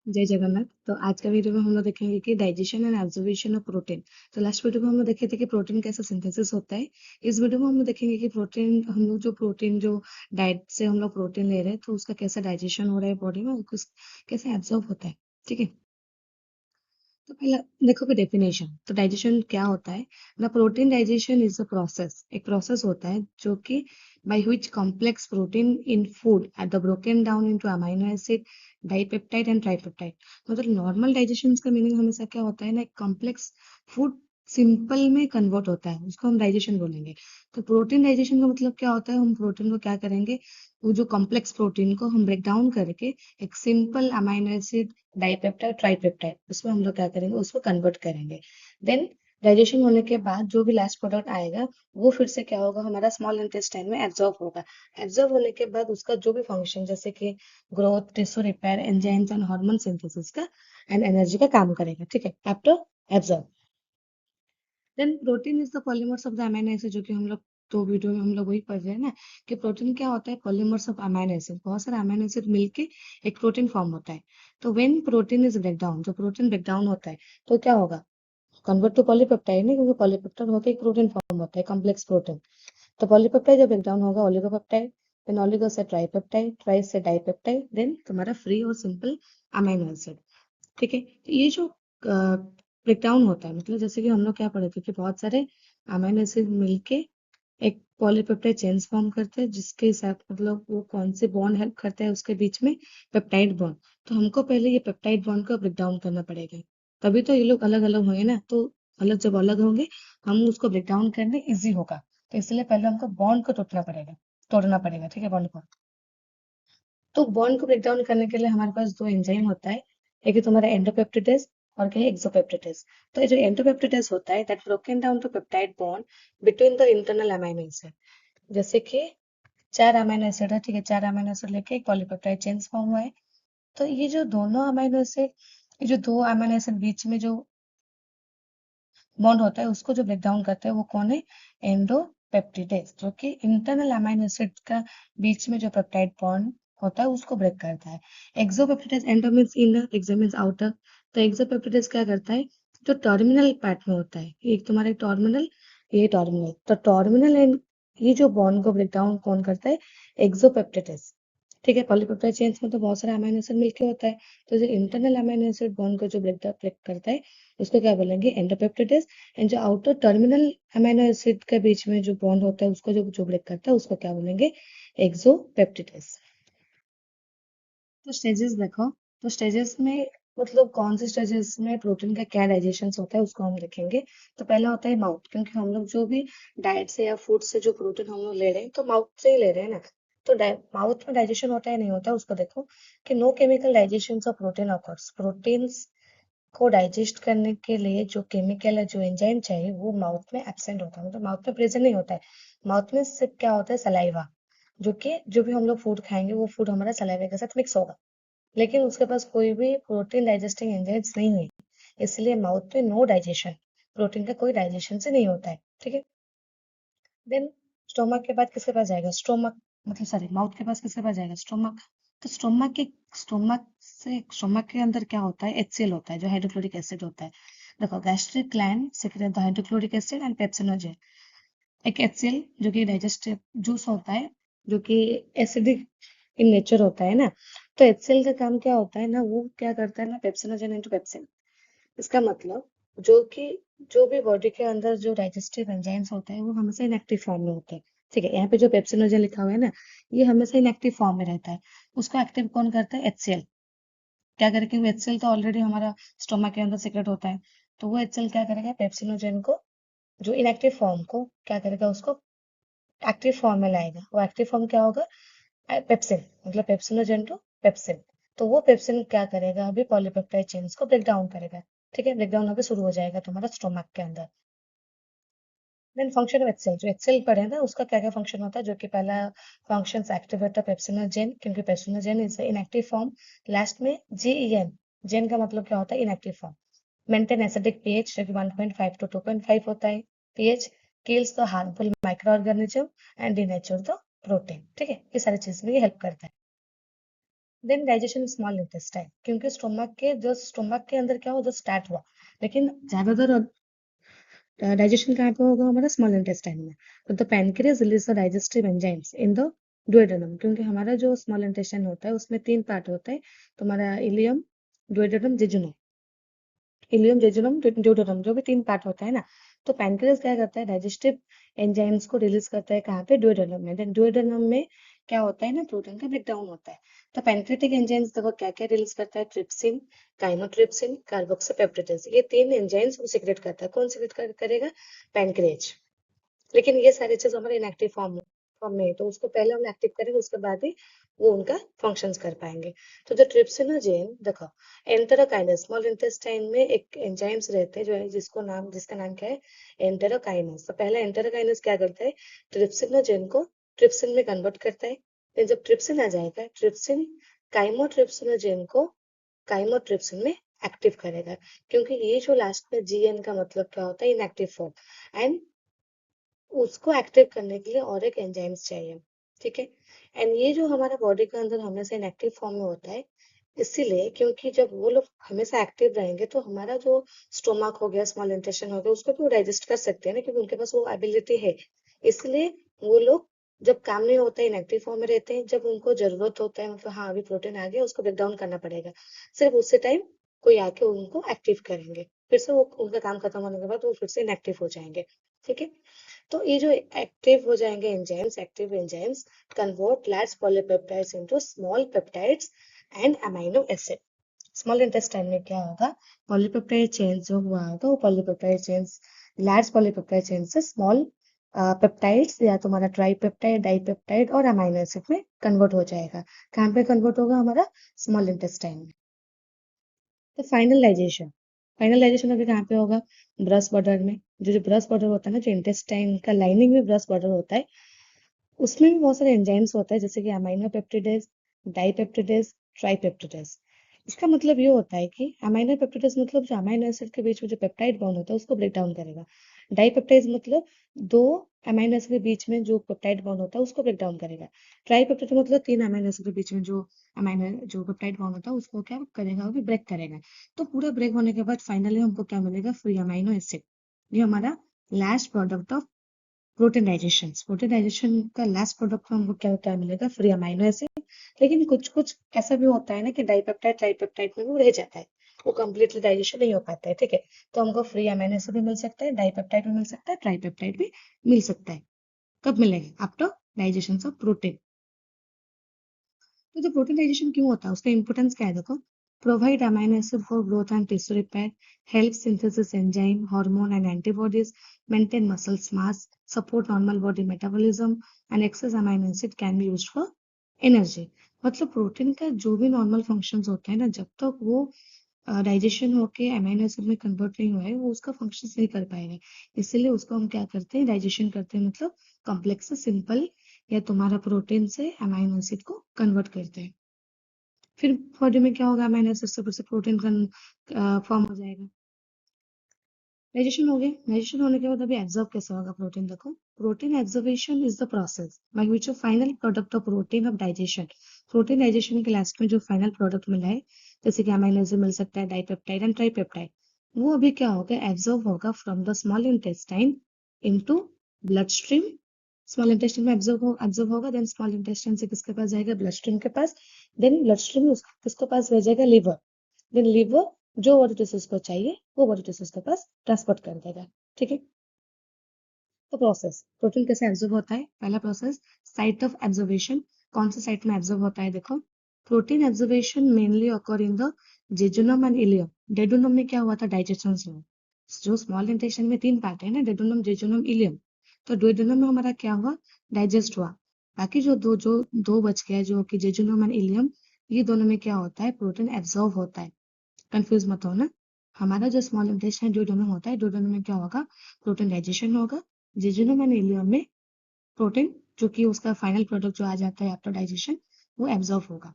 जय जगन्नाथ। तो आज का वीडियो में हम लोग देखेंगे कि digestion and absorption of protein. तो लास्ट वीडियो में हम लोग देखे थे कि प्रोटीन कैसे सिंथेसिस होता है। इस वीडियो में हम लोग देखेंगे कि प्रोटीन हम लोग जो डाइट से हम लोग प्रोटीन ले रहे हैं तो उसका कैसे डाइजेशन हो रहा है बॉडी में और कैसे एब्जॉर्ब होता है। ठीक है। तो पहला देखो कि डेफिनेशन। तो डाइजेशन क्या होता है ना। Protein digestion is a process, एक प्रोसेस होता है जो कि by which complex protein in food are the broken down into amino acid, dipeptide and tripeptide. मतलब नॉर्मल डाइजेशन का मीनिंग हमेशा क्या होता है ना, एक कॉम्प्लेक्स फूड सिंपल में कन्वर्ट होता है, उसको हम डाइजेशन बोलेंगे। तो प्रोटीन डाइजेशन का मतलब क्या होता है, हम प्रोटीन को क्या करेंगे, वो जो कॉम्प्लेक्स प्रोटीन को हम ब्रेक डाउन करके एक simple amino acid, dipeptide, tripeptide, उसमें हम लोग क्या करेंगे, उसको कन्वर्ट करेंगे। देन डाइजेशन होने के बाद जो भी लास्ट प्रोडक्ट आएगा वो फिर से क्या होगा, हमारा स्मॉल इंटेस्टाइन में एब्जॉर्ब होगा। एब्जॉर्ब होने के बाद उसका जो भी फंक्शन जैसे कि growth, tissue repair, enzymes and hormone synthesis का एंड एनर्जी का काम करेगा। ठीक है, after absorb. Then protein is the polymers of the amino acid, जो कि हम लोग तो वीडियो में हम लोग वही पढ़ रहे हैं ना कि प्रोटीन क्या होता है, पॉलीमर्स ऑफ अमीनो एसिड। बहुत सारे अमीनो एसिड मिलके एक प्रोटीन फॉर्म होता है। तो when protein is break down, जो प्रोटीन ब्रेक डाउन होता है तो क्या होगा, कन्वर्ट टू पॉलीपेप्टाइड नहीं, क्योंकि पॉलीपेप्टाइड होकर एक प्रोटीन फॉर्म होता है, कॉम्प्लेक्स प्रोटीन। तो पॉलीपेप्टाइड जब ब्रेक डाउन होगा ओलिगोपेप्टाइड, देन ओलिगो से ट्राइपेप्टाइड, ट्राई से डाइपेप्टाइड, देन तुम्हारा फ्री और सिंपल अमीनो एसिड। ठीक है। तो ये जो ब्रेकडाउन होता है, मतलब जैसे कि हम लोग क्या पढ़े थे कि बहुत सारे अमीनो एसिड मिलके एक पॉलीपेप्टाइड चेन्स फॉर्म करते हैं, जिसके हिसाब मतलब वो कौन से बॉन्ड हेल्प करता है उसके बीच में, पेप्टाइड बॉन्ड। तो हमको पहले ये पेप्टाइड बॉन्ड को ब्रेक डाउन करना पड़ेगा, तभी तो ये लोग अलग अलग होंगे ना। तो अलग जब अलग होंगे हम उसको ब्रेक डाउन करने इजी होगा। तो इसलिए पहले हमको बॉन्ड को तोड़ना पड़ेगा। ठीक है, बॉन्ड को। तो बॉन्ड को ब्रेक डाउन करने के लिए हमारे पास दो एंजाइम होता है, एक है तुम्हारा एंडोपेप्टिडेज और क्या है, एक्सोपेप्टिडेज। तो ये जो एंडोपेप्टिडेज होता है that broken down to peptide bond between the internal amino acid. जैसे कि चार अमीनो एसिड है, ठीक है, चार अमीनो एसिड लेके एक पॉलीपेप्टाइड चेन फॉर्म हुआ है। तो ये जो दोनों अमीनो एसिड, ये जो दो अमीनो एसिड बीच में जो बॉन्ड होता है उसको जो ब्रेक डाउन करता है वो कौन है, एंडोपेप्टिडेज, जो कि इंटरनल अमीनो एसिड का बीच में जो पेप्टाइड बॉन्ड होता है उसको ब्रेक करता है। एक्सोपेप्टिडेज, एंडो मींस इनर, एक्सो मींस आउटर। तो एक्सोपेप्टिडेज क्या करता है, जो टर्मिनल पार्ट में होता है, एक तुम्हारे टर्मिनल, ये टर्मिनल, तो टर्मिनल एंड ये जो बॉन्ड को ब्रेक डाउन कौन करता है, एक्सोपेप्टिडेज। ठीक है, पॉलीपेप्टाइड चेन्स में तो बहुत सारे अमीनो एसिड मिलके होता है। तो जो इंटरनल अमीनो एसिड बॉन्ड को जो ब्रेक करता है उसको क्या बोलेंगे, एंडोपेप्टिडेज। एंड जो आउटर टर्मिनल अमीनो एसिड के बीच में जो बॉन्ड होता है उसको जो जो ब्रेक करता है उसको क्या बोलेंगे, एक्सोपेप्टिडेज। तो स्टेजेस देखो। तो स्टेजेस में मतलब कौन से स्टेजेस में प्रोटीन का क्या डाइजेशन होता है उसको हम देखेंगे। तो पहला होता है माउथ, क्योंकि हम लोग जो भी डाइट से या फूड से जो प्रोटीन हम लोग ले रहे हैं तो माउथ से ही ले रहे हैं ना। तो माउथ में डाइजेशन होता है नहीं होता है उसको देखो कि no chemical digestion of protein occurs. Proteins को डाइजेस्ट करने के लिए जो केमिकल है, जो एंजाइम चाहिए, वो माउथ में एब्सेंट होता है, मतलब माउथ में प्रेजेंट नहीं होता है। माउथ में सिर्फ क्या होता है, सलाइवा, जो कि जो भी हम लोग फूड खाएंगे वो फूड हमारा सलाइवा के साथ मिक्स होगा, लेकिन उसके पास कोई भी प्रोटीन डाइजेस्टिंग एंजाइम्स नहीं है। इसलिए माउथ में नो डाइजेशन, प्रोटीन का कोई डाइजेशन से नहीं होता है। ठीक है। देन स्टोमक के बाद किसके पास जाएगा, स्टोमक, मतलब सॉरी, माउथ के पास किसके पास जाएगा, स्टोमक। तो स्टोमक के अंदर क्या होता है, HCl होता है, जो हाइड्रोक्लोरिक एसिड होता है। देखो, gastric gland secret the hydrochloric acid and pepsinogen. एक HCl जो कि डाइजेस्टिव जूस होता है, जो कि एसिडिक इन नेचर होता है ना। तो HCl का काम क्या होता है ना, वो क्या करता है ना, पेप्सिनोजेन इंटू पेप्सिन। इसका मतलब जो कि जो भी बॉडी के अंदर जो डाइजेस्टिव एंजाइम्स होते हैं वो हमेशा इनएक्टिव फॉर्म में होते हैं। ठीक है, यहाँ पे जो पेप्सिनोजेन लिखा हुआ है ना, ये हमेशा इनएक्टिव फॉर्म में रहता है। उसको एक्टिव कौन करता है, HCl। क्या करेगा, क्योंकि HCl तो ऑलरेडी हमारा स्टोमक के अंदर सीक्रेट होता है। तो वो HCl क्या करेगा, पेप्सिनोजेन को, जो इनएक्टिव फॉर्म को क्या करेगा, उसको एक्टिव फॉर्म में लाएगा। वो एक्टिव फॉर्म क्या होगा, पेप्सिन, मतलब पेप्सिनोजेन टू पेप्सिन। तो वो पेप्सिन क्या करेगा, अभी पॉलीपेप्टाइड चेन्स को ब्रेक डाउन करेगा। ठीक है, ब्रेक डाउन अभी शुरू हो जाएगा तुम्हारा स्टोमक के अंदर। देन फंक्शन ऑफ HCl, जो HCl पढ़े ना उसका क्या क्या फंक्शन होता है, जो कि पहला फंक्शन एक्टिवेट द पेप्सिनोजेन, क्योंकि pepsinogen is inactive form. Last में GEN, जेन का मतलब क्या होता है, inactive form. Maintain acidic pH, जो कि 1.5 to 2.5 होता है pH. Kills the harmful micro organism and denature the protein. ठीक है, ये सारी चीज में ये हेल्प करता है। देन डाइजेशन स्मॉल इंटेस्टाइन, क्योंकि स्टोमक के अंदर क्या हुआ, जो स्टार्ट हुआ, लेकिन ज्यादातर डाइजेशन कहाँ पे होगा, हमारा स्मॉल इंटेस्टाइन में। तो the pancreas release the digestive enzymes in the duodenum, क्योंकि हमारा जो स्मॉल इंटेस्टाइन होता है उसमें 3 पार्ट होता है, तो हमारा ileum, duodenum, jejunum. Ileum, jejunum, duodenum, जो भी 3 पार्ट होता है ना, तो पैनक्रियास क्या करता है, डाइजेस्टिव एंजाइम्स को रिलीज करता है कहाँ पे, डुओडेनम में। देन डुओडेनम में क्या होता है ना, प्रोटीन का ब्रेकडाउन होता है। तो पैनक्रियाटिक एंजाइम्स देखो क्या क्या रिलीज करता है, ट्रिप्सिन, काइमोट्रिप्सिन, कार्बोक्सीपेप्टाइड्स, ये 3 एंजाइम्स वो सीक्रेट करता है। कौन सीक्रेट करेगा, पैनक्रिएज। लेकिन ये सारी चीज हमारे इनएक्टिव फॉर्म में है, तो उसको पहले हम एक्टिव करेंगे, उसके बाद ही वो उनका फंक्शंस कर पाएंगे। तो जो ट्रिप्सिनोजेन देखो, एंटेरोकाइनेस, स्मॉल इंटेस्टाइन में एक एंजाइम्स रहते हैं जो है, जिसका नाम क्या है, एंटेरोकाइनेस। तो पहला एंटेरोकाइनेस क्या करता है, ट्रिप्सिनोजेन को ट्रिप्सिन में कन्वर्ट करता है। फिर जब ट्रिप्सिन आ जाएगा, ट्रिप्सिन काइमोट्रिप्सिनोजेन को काइमोट्रिप्सिन में एक्टिव करेगा, क्योंकि ये जो लास्ट में जीएन का मतलब क्या होता है, इनएक्टिव फॉर्म, एंड उसको एक्टिव करने के लिए और एक एंजाइम्स चाहिए, ठीक है। एंड ये जो हमारा बॉडी के अंदर हमेशा इनएक्टिव फॉर्म में होता है, इसीलिए क्योंकि जब वो लोग हमेशा एक्टिव रहेंगे तो हमारा जो स्टोमक हो गया, स्मॉल इंटेस्टाइन हो गया, उसको भी वो डाइजेस्ट कर सकते हैं ना, क्योंकि उनके पास वो एबिलिटी है। इसलिए वो लोग जब काम नहीं होता है, इनएक्टिव फॉर्म में रहते हैं, जब उनको जरूरत होता है, मतलब हाँ अभी प्रोटीन आ गया, उसको ब्रेक डाउन करना पड़ेगा, सिर्फ उसी टाइम कोई आके उनको एक्टिव करेंगे, फिर से वो उनका काम खत्म होने के बाद वो फिर से इनएक्टिव हो जाएंगे, ठीक है। तो ये जो एक्टिव हो जाएंगे enzymes, active enzymes convert large polypeptides into small peptides and amino acid. Small intestine में क्या होगा, पॉलीपेप्टाइड चेन जो हुआ होगा, वो polypeptide chains large polypeptide chain से स्मॉल पेप्टाइड्स या तुम्हारा ट्राइपेप्टाइड, डाइपेप्टाइड और अमीनो एसिड में कन्वर्ट हो जाएगा। कहाँ पे कन्वर्ट होगा, हमारा स्मॉल इंटेस्टाइन में। तो फाइनलाइजेशन अभी कहाँ पे होगा, ब्रस्ट बॉर्डर में। जो ब्रस्ट बॉर्डर होता है ना, जो इंटेस्टाइन का लाइनिंग में ब्रस्ट बॉर्डर होता है, उसमें भी बहुत सारे एंजाइम्स होते हैं, जैसे कि अमीनो पेप्टिडेज, डाइपेप्टिडेज, ट्राइपेप्टिडेज। इसका मतलब ये होता है कि अमीनो पेप्टिडेज मतलब जो अमीनो एसिड के बीच में जो पेप्टाइड बॉन्ड होता है उसको ब्रेक डाउन करेगा। डाइपेप्टाइड मतलब दो अमीनो एसिड के बीच में जो पेप्टाइड बॉन्ड होता है उसको ब्रेक डाउन करेगा। ट्राइपेप्टिड मतलब 3 अमीनो एसिड के बीच में जो पेप्टाइड बॉन्ड होता है उसको क्या करेगा, वो भी ब्रेक करेगा। तो पूरा ब्रेक होने के बाद फाइनली हमको क्या मिलेगा, फ्री अमीनो एसिड। ये हमारा last product of protein digestion का लास्ट प्रोडक्ट में हमको क्या क्या मिलेगा, फ्री अमीनो एसिड। लेकिन कुछ कुछ ऐसा भी होता है ना कि डाइपेप्टाइड ट्राइपेप्टाइड में भी रह जाता है, वो कंप्लीटली डाइजेशन नहीं हो पाता है, ठीक है। तो हमको फ्री अमीनो एसिड भी मिल सकता है, डाइपेप्टाइड भी मिल सकता है, ट्राइपेप्टाइड भी मिल सकता है। कब मिलेगा, आफ्टर डाइजेशन ऑफ प्रोटीन। तो जो प्रोटीन डाइजेशन क्यों होता है, उसका इंपोर्टेंस क्या है, देखो। Provide amino acid for growth and tissue repair, help synthesis enzyme, hormone and antibodies, maintain muscles mass, support normal body metabolism, and excess amino acid can be used for energy. मतलब protein का जो भी normal functions होते हैं ना, जब तक वो डाइजेशन होके अमीनो एसिड में कन्वर्ट नहीं हुआ है, वो उसका फंक्शन नहीं कर पाएगा। इसीलिए उसको हम क्या करते हैं, डाइजेशन करते हैं, मतलब कॉम्प्लेक्स से सिंपल या तुम्हारा प्रोटीन से अमीनो एसिड को कन्वर्ट करते हैं। फिर बॉडी में क्या होगा, अमीनो एसिड से फिर से प्रोटीन का फॉर्म हो जाएगा। डाइजेशन हो गया। डाइजेशन होने के बाद अभी एब्जॉर्ब कैसे होगा प्रोटीन, देखो। Protein absorption is the process by which final product of protein of digestion, protein digestion के लास्ट में जो फाइनल प्रोडक्ट मिला है, जैसे कि अमीनो एसिड मिल सकता है, डाइपेप्टाइड एंड ट्राइपेप्टाइड, वो अभी क्या होगा, एब्जॉर्ब होगा from the small intestine into blood stream. Small intestine में एब्जॉर्ब होगा, देन स्मॉल इंटेस्टाइन से किसके पास जाएगा, ब्लड स्ट्रीम के पास। देन ब्लड स्ट्रीम किसके पास भेजेगा, लिवर। देन लिवर जो बॉडी टिश्यूज को चाहिए वो बॉडी टिश्यूज के पास ट्रांसपोर्ट कर देगा, ठीक है। तो प्रोसेस, प्रोटीन कैसे एब्जॉर्ब होता है, पहला प्रोसेस साइट ऑफ एब्जॉर्बेशन। कौन से साइट में एब्जॉर्ब होता है, देखो। Protein absorption mainly occur in the jejunum and ileum. Duodenum में क्या हुआ था, डाइजेशन हुआ। जो स्मॉल इंटेस्टाइन में 3 पार्ट है ना, डेडुनम, जेजुनम, इलियम। तो डेडुनम में हमारा क्या हुआ, डाइजेस्ट हुआ। बाकी जो दो बच गया, जो कि जेजुनम एंड इलियम, ये दोनों में क्या होता है, प्रोटीन एब्जॉर्ब होता है। कंफ्यूज मत हो ना। हमारा जो स्मॉल इंटेस्टाइन ड्यूडेनम होता है, ड्यूडेनम में क्या होगा, प्रोटीन डाइजेशन होगा। जेजुनम एंड इलियम में प्रोटीन, जो कि उसका फाइनल प्रोडक्ट जो आ जाता है आफ्टर डाइजेशन, वो एब्जॉर्ब होगा।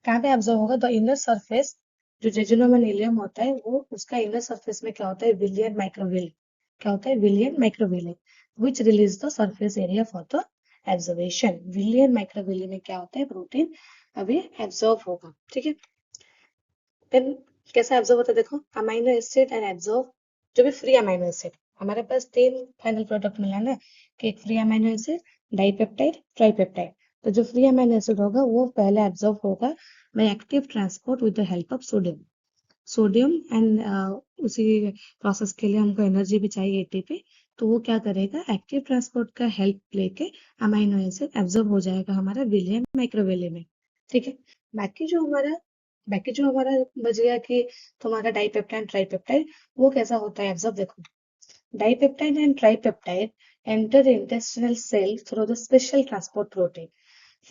कहाँ पे एब्जॉर्ब होगा, द इनर सरफेस। जो जेजुनम एंड इलियम होता है, वो उसका इनर सरफेस में क्या होता है, विलियन माइक्रोविल। क्या होता है, villi and microvilli, which release the surface area for the absorption. Villi and microvilli में क्या होता है, प्रोटीन अभी एब्जॉर्ब होगा, ठीक है। देन कैसा एब्जॉर्ब होता है देखो, अमाइनो एसिड एंड एब्जॉर्ब, जो भी फ्री अमाइनो एसिड, हमारे पास तीन फाइनल प्रोडक्ट मिला ना, कि एक free amino acid, dipeptide, tripeptide. तो जो फ्री अमाइनो एसिड होगा वो पहले एब्जॉर्ब होगा by active transport with the help of sodium. Sodium and उसी प्रोसेस के लिए हमको एनर्जी भी चाहिए एटीपी। तो वो क्या करेगा, एक्टिव ट्रांसपोर्ट का हेल्प लेके अमाइनो एसिड एब्जॉर्ब हो जाएगा हमारा विलियम माइक्रोवेले में, ठीक है। बाकी जो हमारा बाकी जो हमारा बच गया कि तुम्हारा डाइपेप्टाइड ट्राइपेप्टाइड, वो कैसा होता है एब्जॉर्ब देखो। Dipeptide and tripeptide enter intestinal cell through the special transport protein.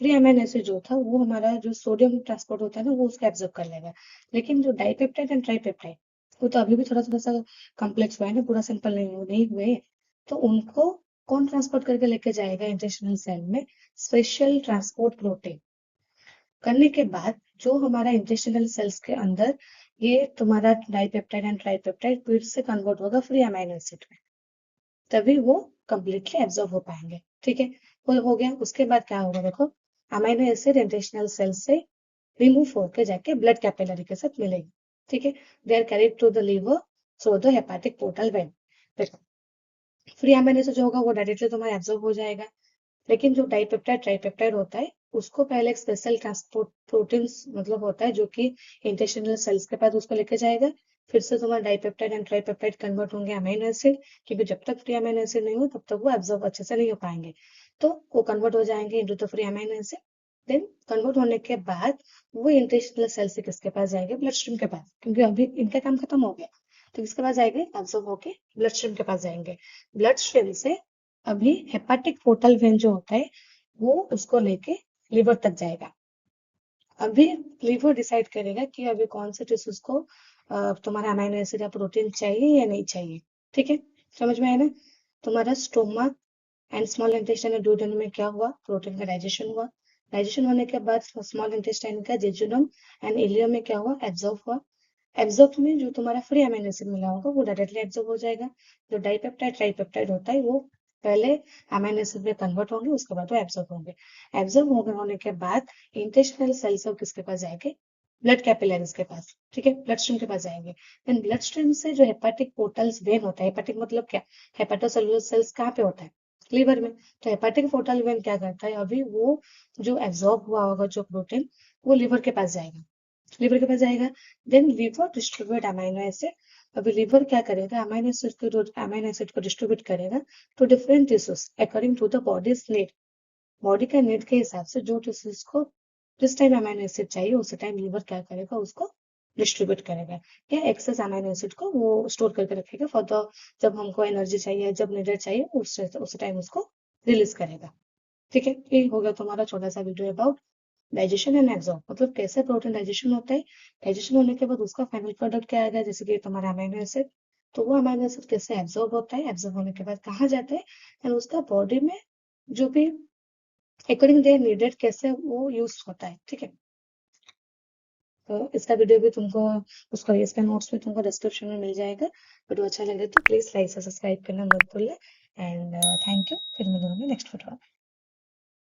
Free amino acid जो था वो हमारा जो सोडियम ट्रांसपोर्ट होता है ना, वो उसको एब्जॉर्ब कर लेगा। लेकिन जो डाइपेप्टाइड एंड ट्राइपेप्टाइड, वो तो अभी भी थोड़ा थोड़ा सा कॉम्प्लेक्स हुआ है ना, पूरा सिंपल नहीं हुए। तो उनको कौन ट्रांसपोर्ट करके लेके जाएगा इंटेस्टिनल सेल में, स्पेशल ट्रांसपोर्ट प्रोटीन। करने के बाद जो हमारा इंटेस्टिनल सेल्स के अंदर ये तुम्हारा डाइपेप्टाइड एंड ट्राइपेप्टाइड फिर से कन्वर्ट होगा फ्री अमीनो एसिड में, तभी वो कंप्लीटली एब्जॉर्ब हो पाएंगे, ठीक है। वो हो गया। उसके बाद क्या होगा देखो, अमीनो एसिड इंटेस्टिनल सेल से रिमूव होकर जाके ब्लड कैपिलरी के साथ मिलेगी, ठीक है। They are carried to the liver through the hepatic portal vein. देखो, फ्री अमीनो एसिड जो होगा वो डायरेक्टली तुम्हारा एब्जॉर्ब हो जाएगा। लेकिन जो डाइपेप्टाइड ट्राइपेप्टाइड होता है, उसको पहले एक स्पेशल ट्रांसपोर्ट प्रोटीन मतलब होता है जो कि इंटेस्टिनल सेल्स के पास उसको लेके जाएगा। फिर से तुम्हारा डाइपेप्टाइड एंड ट्राइपेप्टाइड कन्वर्ट होंगे अमीनो एसिड, क्योंकि जब तक फ्री अमीनो एसिड नहीं हो तब तक वो एब्जॉर्ब अच्छे से नहीं हो पाएंगे। तो वो कन्वर्ट हो जाएंगे into the free amino acid. Then convert होने के बाद वो इंटेस्टिनल सेल से किसके पास जाएंगे, ब्लड स्ट्रीम के पास, क्योंकि अभी इनका काम खत्म हो गया। तो किसके पास जाएंगे, एब्जॉर्ब होके ब्लड स्ट्रीम के पास जाएंगे। ब्लड स्ट्रीम से अभी हेपाटिक पोर्टल वेन जो होता है वो उसको लेके लिवर तक जाएगा। अभी लिवर डिसाइड करेगा कि अभी कौन से टिश्यूज को तुम्हारा अमीनो एसिड या प्रोटीन चाहिए या नहीं चाहिए, ठीक है। समझ में आया ना। तुम्हारा स्टोमक एंड स्मॉल इंटेस्टाइन और duodenum में क्या हुआ, प्रोटीन का डाइजेशन हुआ। डाइजेशन होने के बाद स्मॉल इंटेस्टाइन का जेजुनम एंड इलियम में क्या हुआ, एब्जॉर्ब हुआ। एब्जॉर्ब में जो तुम्हारा फ्री अमीनो एसिड मिला होगा वो डायरेक्टली एब्जॉर्ब हो जाएगा। जो डाइपेप्टाइड ट्राइपेप्टाइड होता है वो पहले अमीनो एसिड में कन्वर्ट होंगे, उसके बाद वो एब्जॉर्ब होंगे। एब्जॉर्ब होने के बाद इंटेस्टिनल सेल से किसके पास जाएंगे, ब्लड कैपिलरीज के पास, ठीक है, ब्लड स्ट्रीम के पास जाएंगे। देन ब्लड स्ट्रीम से जो हेपाटिक पोर्टल्स वेन होता है, हेपाटिक मतलब क्या, हेपाटोसेलुलर सेल्स कहाँ पे होता है, लीवर में। तो हेपाटिक पोर्टल वेन क्या करता है, अभी वो जो एब्जॉर्ब हुआ होगा जो प्रोटीन, वो लिवर के पास जाएगा। लिवर के पास जाएगा। Then liver distribute amino acid. अभी लिवर क्या करेगा, अमीनो एसिड को डिस्ट्रीब्यूट करेगा to different tissues according to the body's need. Body का नीड के हिसाब से जो टिश्यूज को जिस टाइम अमीनो एसिड चाहिए उस टाइम लिवर क्या करेगा, उसको डिस्ट्रीब्यूट करेगा, या एक्सेस अमीनो एसिड को वो स्टोर करके रखेगा फॉर द, जब हमको एनर्जी चाहिए, जब नीडेड चाहिए उस टाइम उसको रिलीज करेगा, ठीक है। ये हो गया तुम्हारा छोटा सा video about digestion and absorb, मतलब कैसे प्रोटीन डाइजेशन होता है। डाइजेशन होने के बाद उसका फाइनल प्रोडक्ट क्या आएगा, जैसे कि तुम्हारा अमीनो एसिड। तो वो अमीनो एसिड कैसे एब्जॉर्ब होता है, एब्जॉर्ब होने के बाद कहाँ जाता है, एंड उसका बॉडी में जो भी अकॉर्डिंग देयर नीडेड कैसे वो यूज होता है, ठीक है। तो इसका वीडियो भी तुमको, उसका इसका नोट्स भी तुमको डिस्क्रिप्शन में मिल जाएगा। वीडियो अच्छा लगे तो प्लीज लाइक से सब्सक्राइब करना मत भूलना। एंड थैंक यू, फिर मिलूंगी नेक्स्ट वीडियो में।